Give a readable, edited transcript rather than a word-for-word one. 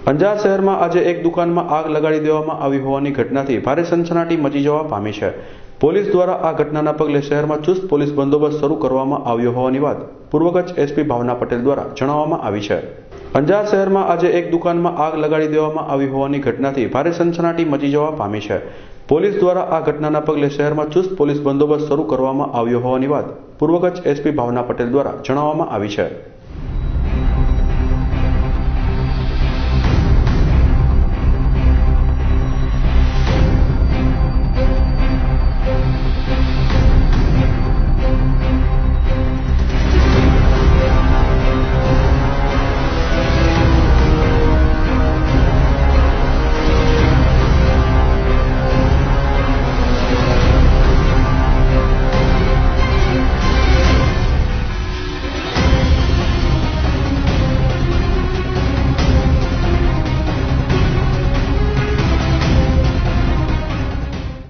અંજાર શહેરમાં આજે એક દુકાનમાં આગ લગાડી દેવામાં આવી હોવાની ઘટનાથી ભારે સનસનાટી મચી જવા પામી છે। પોલીસ દ્વારા આ ઘટનાના પગલે શહેરમાં ચુસ્ત પોલીસ બંદોબસ્ત શરૂ કરવામાં આવ્યો હોવાની વાત પૂર્વ કચ્છ એસપી ભાવના પટેલ દ્વારા જણાવવામાં આવી છે। અંજાર શહેરમાં આજે એક દુકાનમાં આગ લગાડી દેવામાં આવી હોવાની ઘટનાથી ભારે સનસનાટી મચી જવા પામી છે। પોલીસ દ્વારા આ ઘટનાના પગલે શહેરમાં ચુસ્ત પોલીસ બંદોબસ્ત શરૂ કરવામાં આવ્યો હોવાની વાત પૂર્વ કચ્છ એસપી ભાવના પટેલ દ્વારા જણાવવામાં આવી છે।